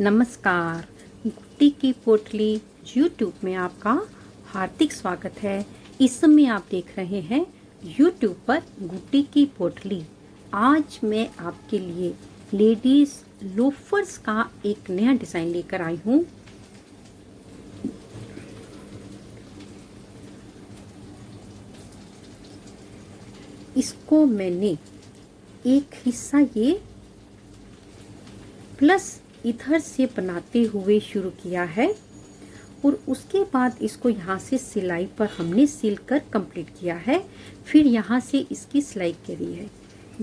नमस्कार। गुट्टी की पोटली यूट्यूब में आपका हार्दिक स्वागत है। इस समय आप देख रहे हैं यूट्यूब पर गुट्टी की पोटली। आज मैं आपके लिए लेडीज लोफर्स का एक नया डिज़ाइन लेकर आई हूँ। इसको मैंने एक हिस्सा ये प्लस इधर से बनाते हुए शुरू किया है और उसके बाद इसको यहाँ से सिलाई पर हमने सिल कर कंप्लीट किया है। फिर यहाँ से इसकी सिलाई करी है।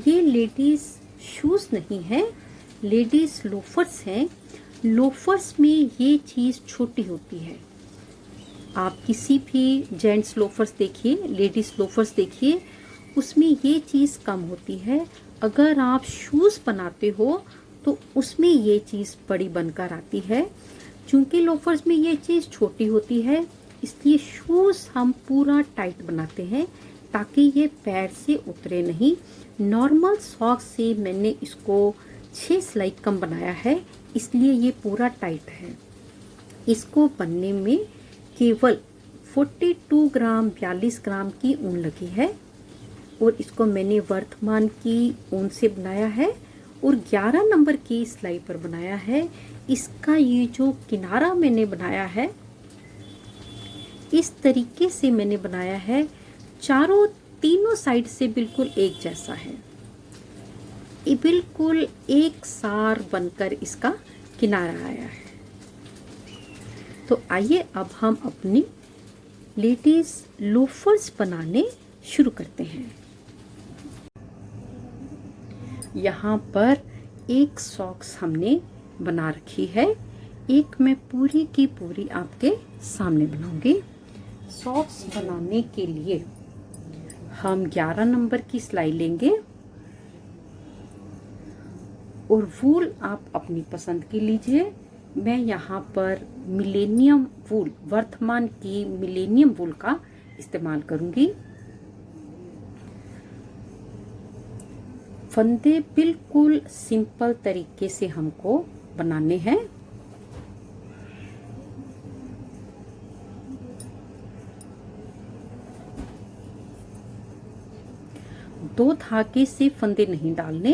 ये लेडीज़ शूज़ नहीं है, लेडीज़ लोफर्स हैं। लोफर्स में ये चीज़ छोटी होती है। आप किसी भी जेंट्स लोफर्स देखिए, लेडीज़ लोफर्स देखिए, उसमें ये चीज़ कम होती है। अगर आप शूज़ बनाते हो तो उसमें ये चीज़ बड़ी बनकर आती है। चूँकि लोफर्स में ये चीज़ छोटी होती है, इसलिए शूज़ हम पूरा टाइट बनाते हैं ताकि ये पैर से उतरे नहीं। नॉर्मल सॉक्स से मैंने इसको 6 सिलाई कम बनाया है, इसलिए ये पूरा टाइट है। इसको बनने में केवल 42 ग्राम 42 ग्राम की ऊन लगी है और इसको मैंने वर्धमान की ऊन से बनाया है और 11 नंबर की सिलाई पर बनाया है। इसका ये जो किनारा मैंने बनाया है, इस तरीके से मैंने बनाया है। तीनों साइड से बिल्कुल एक जैसा है। ये बिल्कुल एक सार बनकर इसका किनारा आया है। तो आइए अब हम अपनी लेडीज लोफर्स बनाने शुरू करते हैं। यहाँ पर एक सॉक्स हमने बना रखी है। एक मैं पूरी की पूरी आपके सामने बनाऊंगी। सॉक्स बनाने के लिए हम 11 नंबर की सिलाई लेंगे और वूल आप अपनी पसंद की लीजिए। मैं यहाँ पर मिलेनियम वूल, वर्धमान की मिलेनियम वूल का इस्तेमाल करूंगी। फंदे बिल्कुल सिंपल तरीके से हमको बनाने हैं। दो धागे से फंदे नहीं डालने।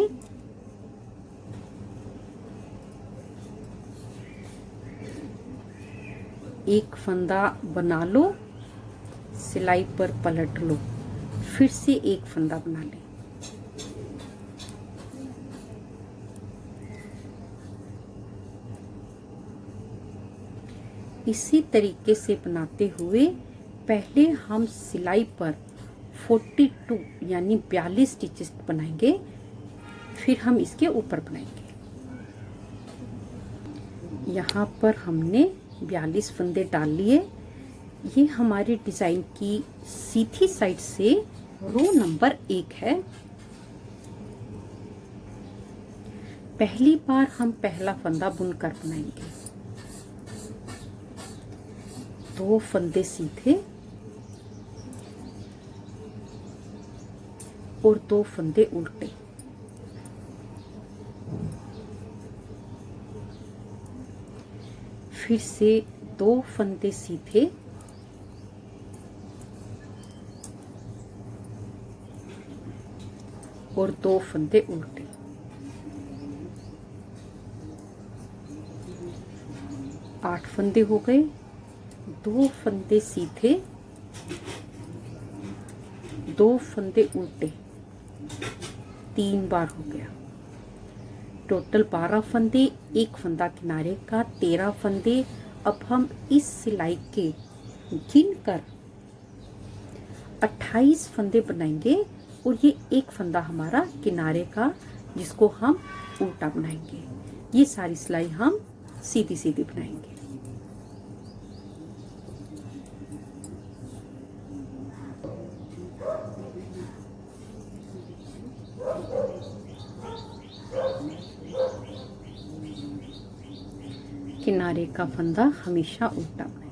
एक फंदा बना लो, सिलाई पर पलट लो, फिर से एक फंदा बना ले। इसी तरीके से बनाते हुए पहले हम सिलाई पर 42 यानी 42 स्टिचेस बनाएंगे, फिर हम इसके ऊपर बनाएंगे। यहाँ पर हमने 42 फंदे डाल लिए। ये हमारे डिज़ाइन की सीधी साइड से रो नंबर 1 है। पहली बार हम पहला फंदा बुनकर बनाएंगे। 2 फंदे सीधे और 2 फंदे उल्टे। फिर से 2 फंदे सीधे और 2 फंदे उल्टे। आठ फंदे हो गए। 2 फंदे सीधे, 2 फंदे उल्टे, 3 बार हो गया। टोटल 12 फंदे, एक फंदा किनारे का, 13 फंदे। अब हम इस सिलाई के गिनकर 28 फंदे बनाएंगे और ये एक फंदा हमारा किनारे का, जिसको हम उल्टा बनाएंगे। ये सारी सिलाई हम सीधी सीधी बनाएंगे। किनारे का फंदा हमेशा उल्टा बनाएंगे।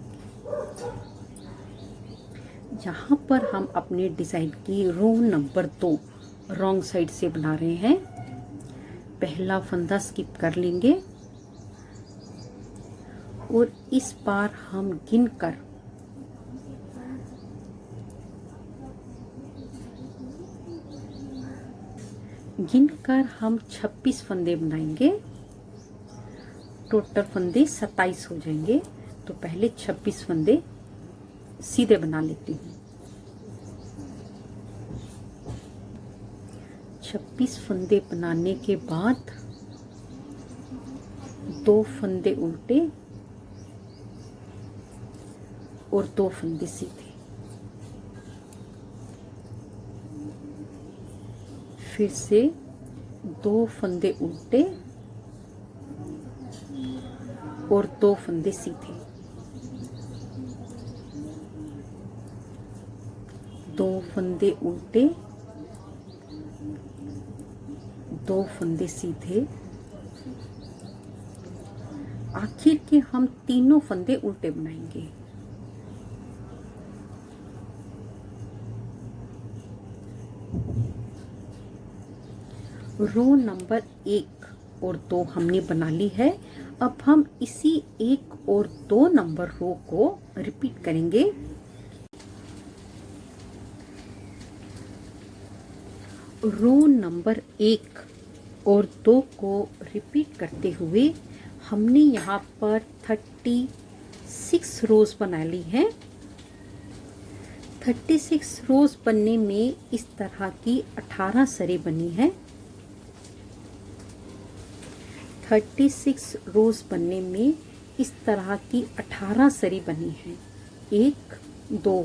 यहाँ पर हम अपने डिज़ाइन की रो नंबर 2 रॉन्ग साइड से बना रहे हैं। पहला फंदा स्किप कर लेंगे, और इस बार हम गिनकर हम 26 फंदे बनाएंगे। टोटल फंदे 27 हो जाएंगे। तो पहले 26 फंदे सीधे बना लेती हूँ। 26 फंदे बनाने के बाद 2 फंदे उल्टे और 2 फंदे सीधे, फिर से 2 फंदे उल्टे और 2 फंदे सीधे, 2 फंदे उल्टे, 2 फंदे सीधे। आखिर के हम तीनों फंदे उल्टे बनाएंगे। रो नंबर 1 और 2 हमने बना ली है। अब हम इसी 1 और 2 नंबर रो को रिपीट करेंगे। रो नंबर 1 और 2 को रिपीट करते हुए हमने यहाँ पर 36 रोज बना ली हैं। 36 रोज बनने में इस तरह की 18 सरे बनी है। 36 रोज बनने में इस तरह की 18 सरी बनी है। 1 2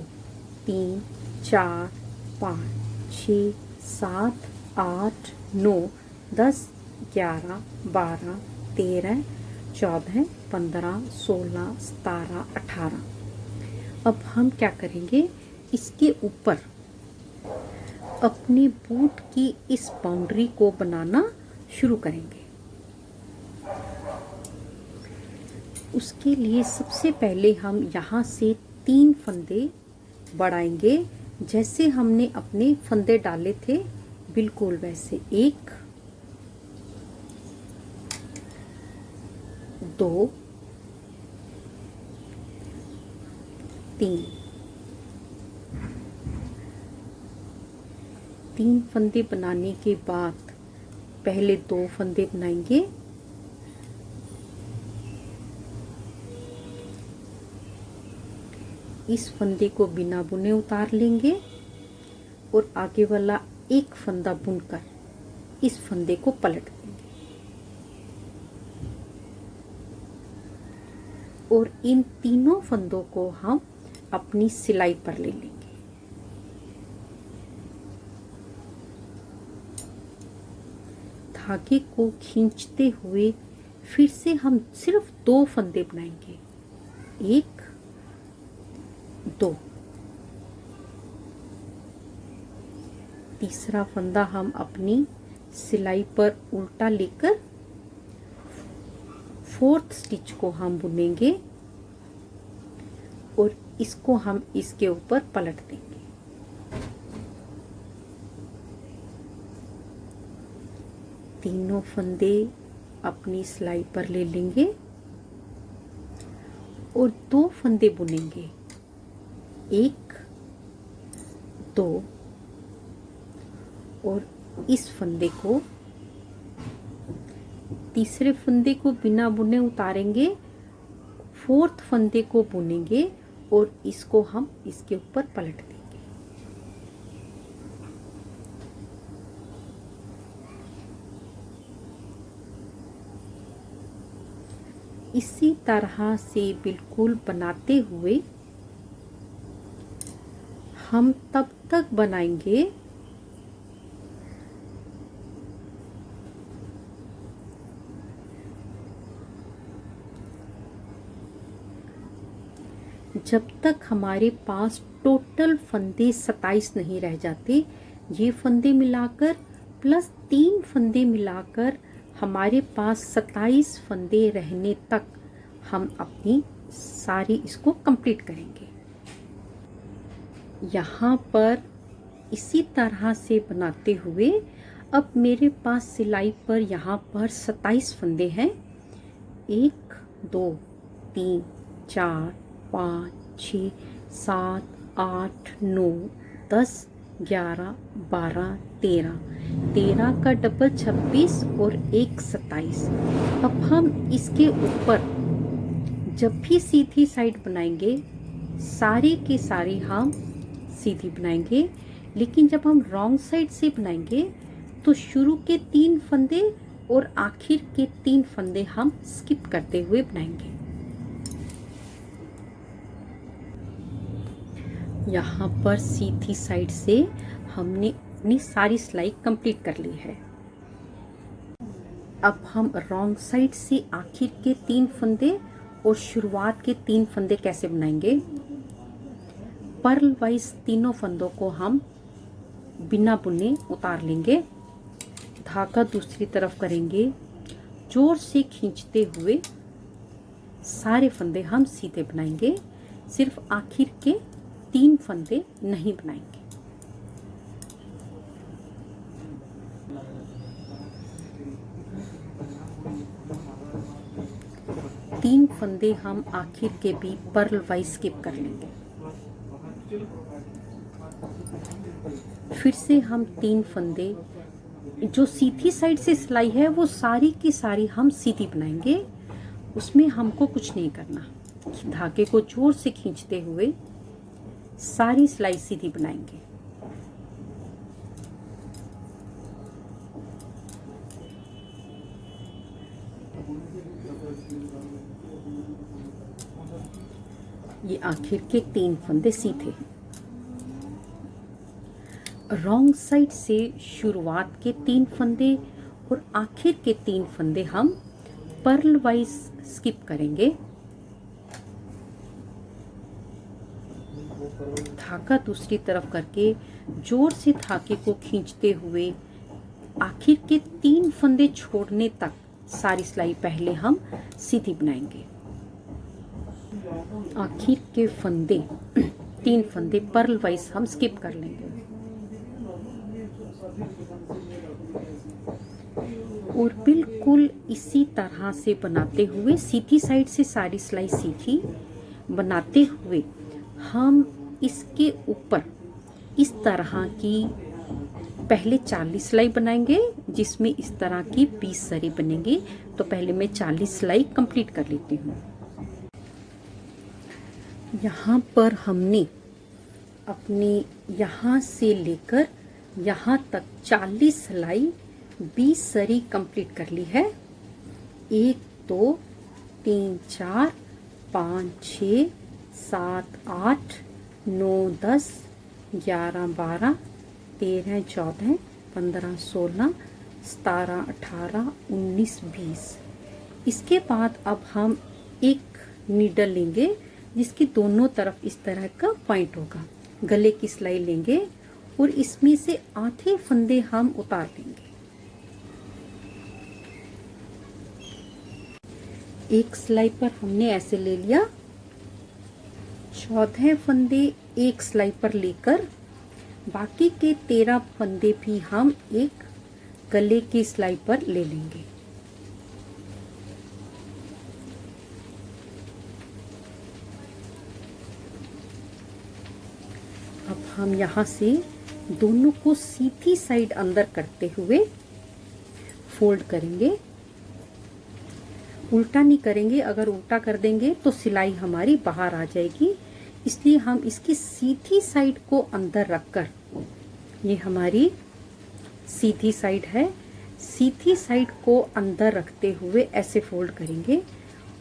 3 4 5 6 7 8 9 10 11 12 13 14 15 16 17 18। अब हम क्या करेंगे, इसके ऊपर अपने बूट की इस बाउंड्री को बनाना शुरू करेंगे। उसके लिए सबसे पहले हम यहाँ से 3 फंदे बढ़ाएंगे, जैसे हमने अपने फंदे डाले थे बिल्कुल वैसे। 1 2 3 3 फंदे बनाने के बाद पहले 2 फंदे बनाएंगे, इस फंदे को बिना बुने उतार लेंगे और आगे वाला एक फंदा बुनकर इस फंदे को पलट देंगे और इन तीनों फंदों को हम अपनी सिलाई पर ले लेंगे। धागे को खींचते हुए फिर से हम सिर्फ 2 फंदे बनाएंगे। 1 2। तीसरा फंदा हम अपनी सिलाई पर उल्टा लेकर 4th स्टिच को हम बुनेंगे और इसको हम इसके ऊपर पलट देंगे। तीनों फंदे अपनी सिलाई पर ले लेंगे और 2 फंदे बुनेंगे। 1 2 और इस फंदे को, तीसरे फंदे को बिना बुने उतारेंगे, 4th फंदे को बुनेंगे और इसको हम इसके ऊपर पलट देंगे। इसी तरह से बिल्कुल बनाते हुए हम तब तक बनाएंगे जब तक हमारे पास टोटल फंदे 27 नहीं रह जाते। ये फंदे मिलाकर प्लस 3 फंदे मिलाकर हमारे पास 27 फंदे रहने तक हम अपनी सारी इसको कंप्लीट करेंगे। यहाँ पर इसी तरह से बनाते हुए अब मेरे पास सिलाई पर यहाँ पर 27 फंदे हैं। 1 2 3 4 5 6 7 8 9 10 11 12 13 13 का डबल 26 और 1 27। अब हम इसके ऊपर जब भी सीधी साइड बनाएंगे सारी की सारी हम सीधी बनाएंगे, लेकिन जब हम रॉन्ग साइड से बनाएंगे तो शुरू के 3 फंदे और आखिर के 3 फंदे हम स्किप करते हुए बनाएंगे। यहाँ पर सीधी साइड से हमने अपनी सारी सिलाई कंप्लीट कर ली है। अब हम रॉन्ग साइड से आखिर के 3 फंदे और शुरुआत के 3 फंदे कैसे बनाएंगे। पर्ल वाइज तीनों फंदों को हम बिना बुने उतार लेंगे, धागा दूसरी तरफ करेंगे, जोर से खींचते हुए सारे फंदे हम सीधे बनाएंगे, सिर्फ आखिर के 3 फंदे नहीं बनाएंगे। तीन फंदे हम आखिर के भी पर्ल वाइज स्किप कर लेंगे। फिर से हम 3 फंदे जो सीधी साइड से सिलाई है वो सारी की सारी हम सीधी बनाएंगे, उसमें हमको कुछ नहीं करना। धागे को जोर से खींचते हुए सारी सिलाई सीधी बनाएंगे। ये आखिर के 3 फंदे सीधे। रॉन्ग साइड से शुरुआत के 3 फंदे और आखिर के 3 फंदे हम पर्ल वाइज स्किप करेंगे। धागा दूसरी तरफ करके जोर से धागे को खींचते हुए आखिर के 3 फंदे छोड़ने तक सारी सिलाई पहले हम सीधी बनाएंगे। आखिर के फंदे 3 फंदे पर्ल वाइज हम स्किप कर लेंगे और बिल्कुल इसी तरह से बनाते हुए सीधी साइड से सारी सिलाई सीधी बनाते हुए हम इसके ऊपर इस तरह की पहले 40 सिलाई बनाएंगे, जिसमें इस तरह की 20 सरी बनेंगी। तो पहले मैं 40 सिलाई कंप्लीट कर लेती हूँ। यहाँ पर हमने अपनी यहाँ से लेकर यहाँ तक 40 सिलाई 20 सरी कंप्लीट कर ली है। 1 2 3 4 5 6 7 8 9 10 11 12 13 14 15 16 17 18 19 20। इसके बाद अब हम एक नीडल लेंगे जिसकी दोनों तरफ इस तरह का पॉइंट होगा। गले की सिलाई लेंगे और इसमें से आधे फंदे हम उतार लेंगे। एक सिलाई पर हमने ऐसे ले लिया, 14 फंदे एक सिलाई पर लेकर बाकी के 13 फंदे भी हम एक गले की सिलाई पर ले लेंगे। अब हम यहाँ से दोनों को सीधी साइड अंदर करते हुए फोल्ड करेंगे। उल्टा नहीं करेंगे, अगर उल्टा कर देंगे तो सिलाई हमारी बाहर आ जाएगी, इसलिए हम इसकी सीधी साइड को अंदर रखकर, ये हमारी सीधी साइड है, सीधी साइड को अंदर रखते हुए ऐसे फोल्ड करेंगे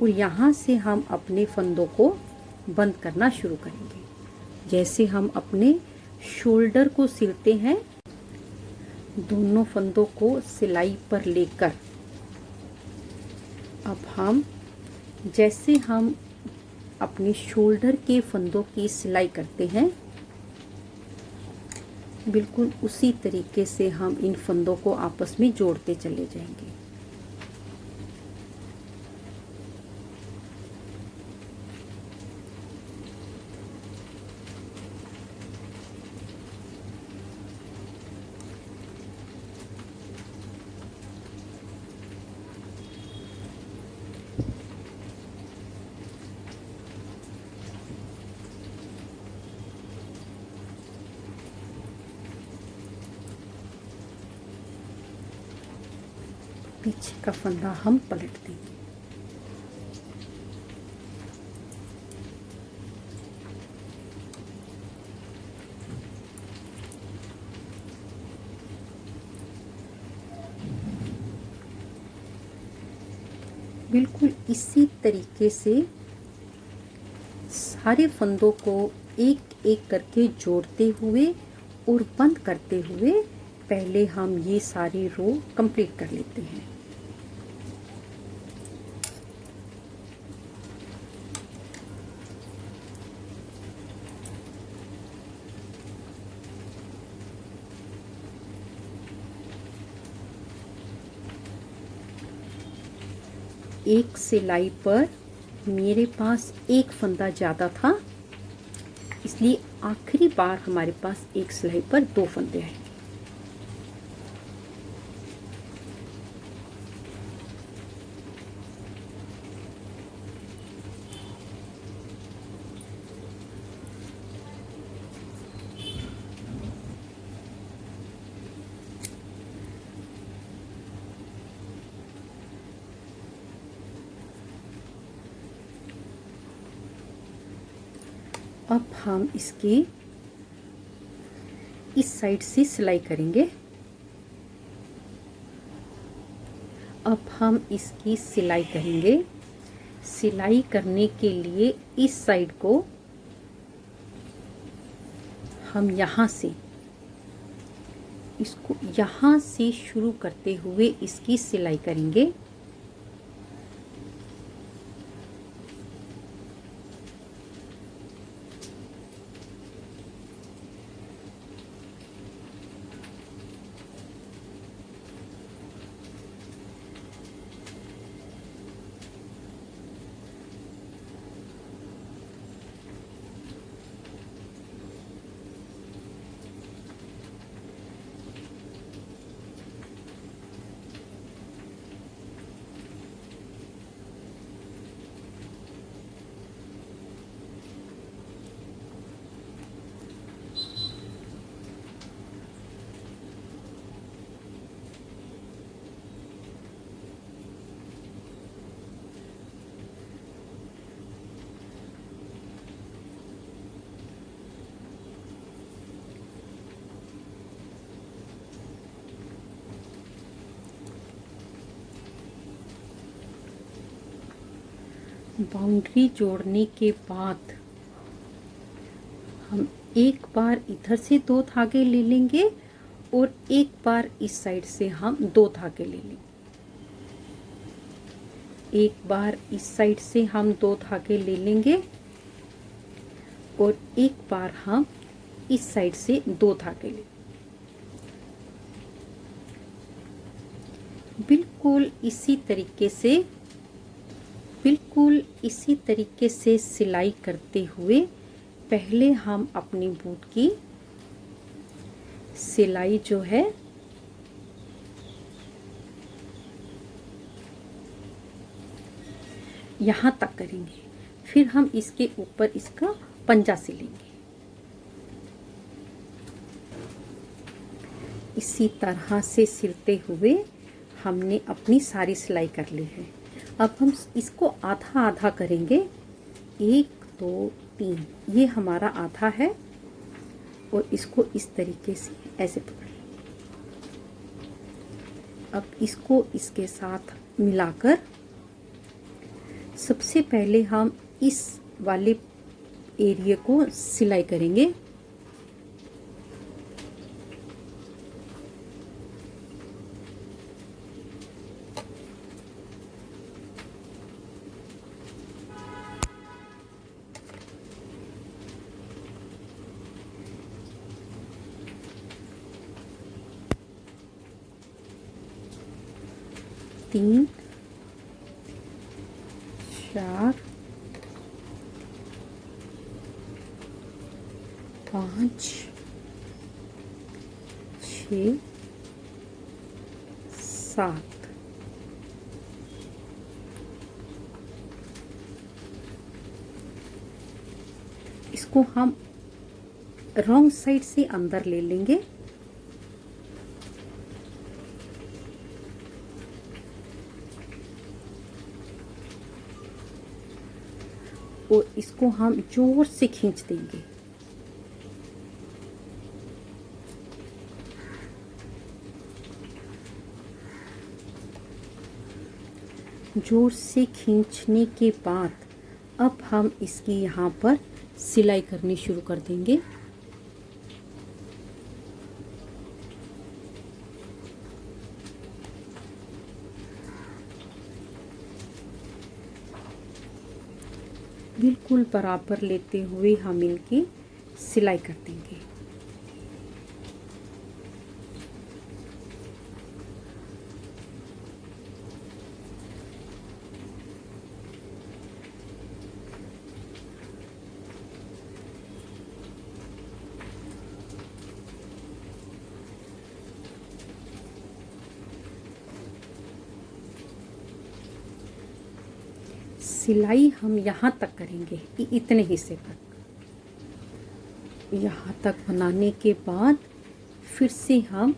और यहाँ से हम अपने फंदों को बंद करना शुरू करेंगे। जैसे हम अपने शोल्डर को सिलते हैं, दोनों फंदों को सिलाई पर लेकर अब हम जैसे हम अपने शोल्डर के फंदों की सिलाई करते हैं, बिल्कुल उसी तरीके से हम इन फंदों को आपस में जोड़ते चले जाएंगे। पीछे का फंदा हम पलट देंगे। बिल्कुल इसी तरीके से सारे फंदों को एक एक करके जोड़ते हुए और बंद करते हुए पहले हम ये सारी रो कंप्लीट कर लेते हैं। एक सिलाई पर मेरे पास एक फंदा ज़्यादा था, इसलिए आखिरी बार हमारे पास एक सिलाई पर 2 फंदे आए। अब हम इसकी इस साइड से सिलाई करेंगे। अब हम इसकी सिलाई करेंगे। सिलाई करने के लिए इस साइड को हम यहाँ से इसको यहाँ से शुरू करते हुए इसकी सिलाई करेंगे। बाउंड्री जोड़ने के बाद हम एक बार इधर से 2 धागे ले लेंगे और एक बार इस साइड से हम 2 धागे ले लेंगे। एक बार इस साइड से हम 2 धागे ले लेंगे और एक बार हम इस साइड से 2 धागे ले। बिल्कुल इसी तरीके से सिलाई करते हुए पहले हम अपनी बूट की सिलाई जो है यहाँ तक करेंगे, फिर हम इसके ऊपर इसका पंजा सिलेंगे। इसी तरह से सिलते हुए हमने अपनी सारी सिलाई कर ली है। अब हम इसको आधा आधा करेंगे, 1 2 3, ये हमारा आधा है और इसको इस तरीके से ऐसे पकड़। अब इसको इसके साथ मिलाकर सबसे पहले हम इस वाले एरिया को सिलाई करेंगे। तीन, 4, 5, 6, 7। इसको हम रॉन्ग साइड से अंदर ले लेंगे। और इसको हम जोर से खींच देंगे। जोर से खींचने के बाद अब हम इसकी यहाँ पर सिलाई करनी शुरू कर देंगे। बिल्कुल बराबर लेते हुए हम इनकी सिलाई कर देंगे। सिलाई हम यहाँ तक करेंगे, इतने हिस्से तक। यहाँ तक बनाने के बाद फिर से हम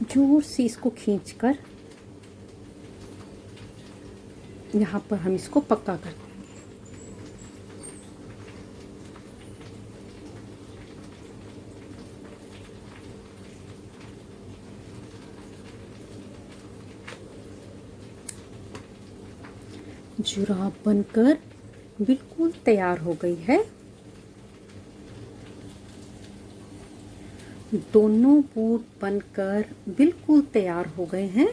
जोर से इसको खींचकर यहाँ पर हम इसको पक्का कर देंगे। जुराब बनकर बिल्कुल तैयार हो गई है। दोनों बूट बनकर बिल्कुल तैयार हो गए हैं।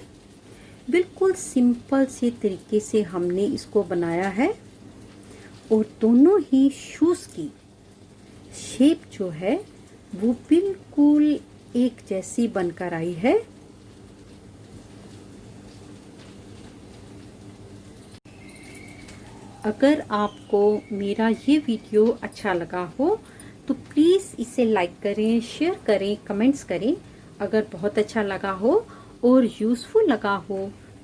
बिल्कुल सिंपल से तरीके से हमने इसको बनाया है और दोनों ही शूज़ की शेप जो है वो बिल्कुल एक जैसी बनकर आई है। अगर आपको मेरा ये वीडियो अच्छा लगा हो तो प्लीज़ इसे लाइक करें, शेयर करें, कमेंट्स करें। अगर बहुत अच्छा लगा हो और यूज़फुल लगा हो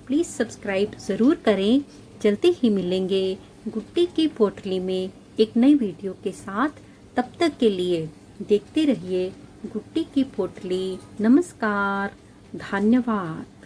प्लीज़ सब्सक्राइब ज़रूर करें। जल्दी ही मिलेंगे गुड्डी की पोटली में एक नई वीडियो के साथ। तब तक के लिए देखते रहिए गुड्डी की पोटली। नमस्कार, धन्यवाद।